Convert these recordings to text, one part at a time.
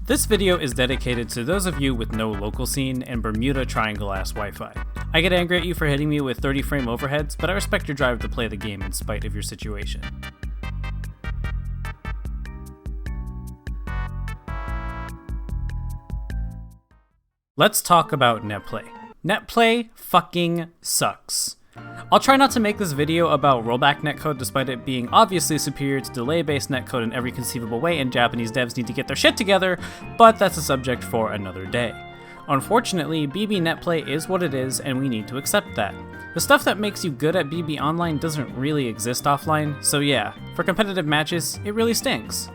This video is dedicated to those of you with no local scene and Bermuda Triangle ass Wi-Fi. I get angry at you for hitting me with 30 frame overheads, but I respect your drive to play the game in spite of your situation. Let's talk about Netplay. Netplay fucking sucks. I'll try not to make this video about rollback netcode despite it being obviously superior to delay-based netcode in every conceivable way, and Japanese devs need to get their shit together, but that's a subject for another day. Unfortunately, BB Netplay is what it is, and we need to accept that. The stuff that makes you good at BB Online doesn't really exist offline, so yeah, for competitive matches, it really stinks.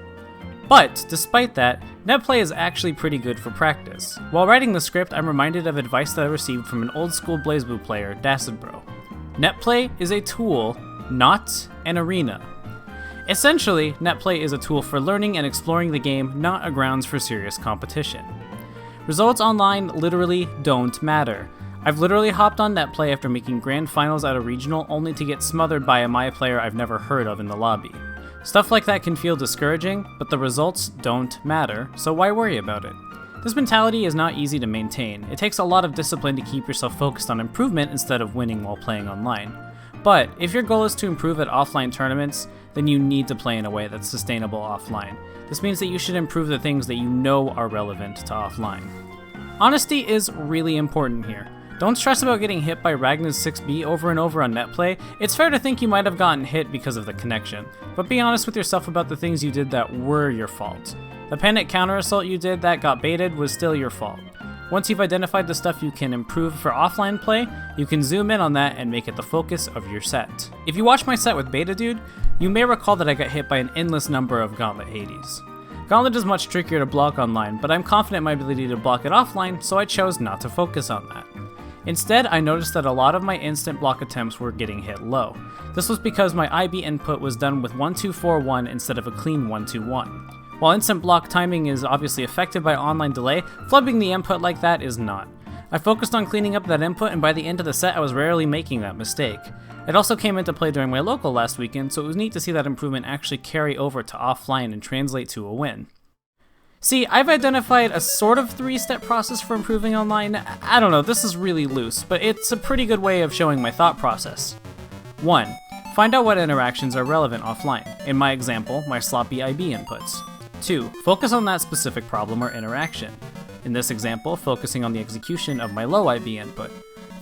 But, despite that, Netplay is actually pretty good for practice. While writing the script, I'm reminded of advice that I received from an old school BlazBlue player, Dacidbro. Netplay is a tool, not an arena. Essentially, Netplay is a tool for learning and exploring the game, not a grounds for serious competition. Results online literally don't matter. I've literally hopped on Netplay after making grand finals at a regional only to get smothered by a Maya player I've never heard of in the lobby. Stuff like that can feel discouraging, but the results don't matter, so why worry about it? This mentality is not easy to maintain. It takes a lot of discipline to keep yourself focused on improvement instead of winning while playing online. But if your goal is to improve at offline tournaments, then you need to play in a way that's sustainable offline. This means that you should improve the things that you know are relevant to offline. Honesty is really important here. Don't stress about getting hit by Ragnar's 6B over and over on Netplay. It's fair to think you might have gotten hit because of the connection, but be honest with yourself about the things you did that were your fault. The panic counter assault you did that got baited was still your fault. Once you've identified the stuff you can improve for offline play, you can zoom in on that and make it the focus of your set. If you watch my set with Beta Dude, you may recall that I got hit by an endless number of Gauntlet 80s. Gauntlet is much trickier to block online, but I'm confident in my ability to block it offline, so I chose not to focus on that. Instead, I noticed that a lot of my instant block attempts were getting hit low. This was because my IB input was done with 1-2-4-1 instead of a clean 1-2-1. While instant block timing is obviously affected by online delay, flubbing the input like that is not. I focused on cleaning up that input, and by the end of the set I was rarely making that mistake. It also came into play during my local last weekend, so it was neat to see that improvement actually carry over to offline and translate to a win. See, I've identified a sort of 3-step process for improving online. I don't know, this is really loose, but it's a pretty good way of showing my thought process. 1. Find out what interactions are relevant offline. In my example, my sloppy IB inputs. 2. Focus on that specific problem or interaction. In this example, focusing on the execution of my low IB input.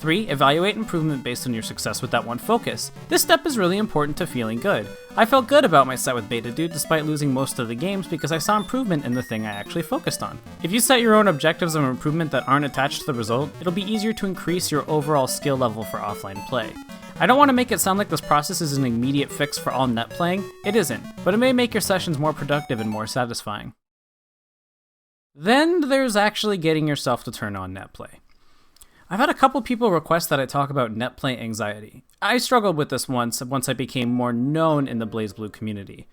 3. Evaluate improvement based on your success with that one focus. This step is really important to feeling good. I felt good about my set with Beta Dude despite losing most of the games because I saw improvement in the thing I actually focused on. If you set your own objectives of improvement that aren't attached to the result, it'll be easier to increase your overall skill level for offline play. I don't want to make it sound like this process is an immediate fix for all net playing. It isn't, but it may make your sessions more productive and more satisfying. Then there's actually getting yourself to turn on Netplay. I've had a couple people request that I talk about Netplay anxiety. I struggled with this once I became more known in the BlazBlue community.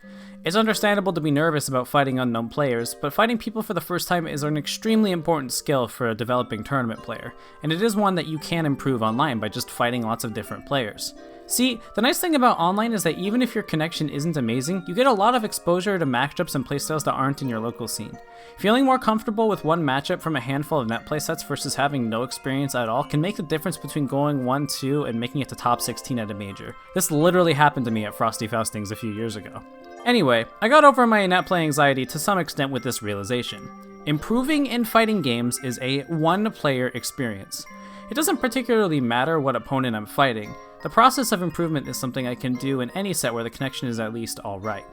It's understandable to be nervous about fighting unknown players, but fighting people for the first time is an extremely important skill for a developing tournament player, and it is one that you can improve online by just fighting lots of different players. See, the nice thing about online is that even if your connection isn't amazing, you get a lot of exposure to matchups and playstyles that aren't in your local scene. Feeling more comfortable with one matchup from a handful of Netplay sets versus having no experience at all can make the difference between going 1-2 and making it to top 16 at a major. This literally happened to me at Frosty Faustings a few years ago. Anyway, I got over my Netplay anxiety to some extent with this realization. Improving in fighting games is a one-player experience. It doesn't particularly matter what opponent I'm fighting. The process of improvement is something I can do in any set where the connection is at least alright.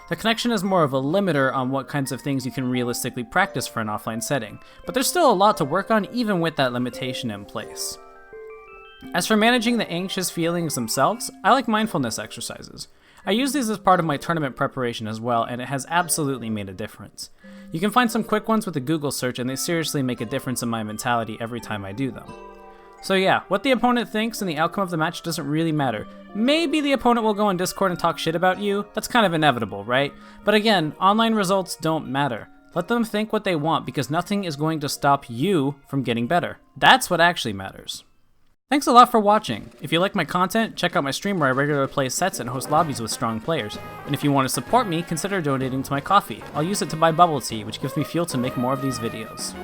The connection is more of a limiter on what kinds of things you can realistically practice for an offline setting, but there's still a lot to work on even with that limitation in place. As for managing the anxious feelings themselves, I like mindfulness exercises. I use these as part of my tournament preparation as well, and it has absolutely made a difference. You can find some quick ones with a Google search, and they seriously make a difference in my mentality every time I do them. So yeah, what the opponent thinks and the outcome of the match doesn't really matter. Maybe the opponent will go on Discord and talk shit about you, that's kind of inevitable, right? But again, online results don't matter. Let them think what they want because nothing is going to stop you from getting better. That's what actually matters. Thanks a lot for watching. If you like my content, check out my stream where I regularly play sets and host lobbies with strong players. And if you want to support me, consider donating to my Ko-fi. I'll use it to buy bubble tea, which gives me fuel to make more of these videos.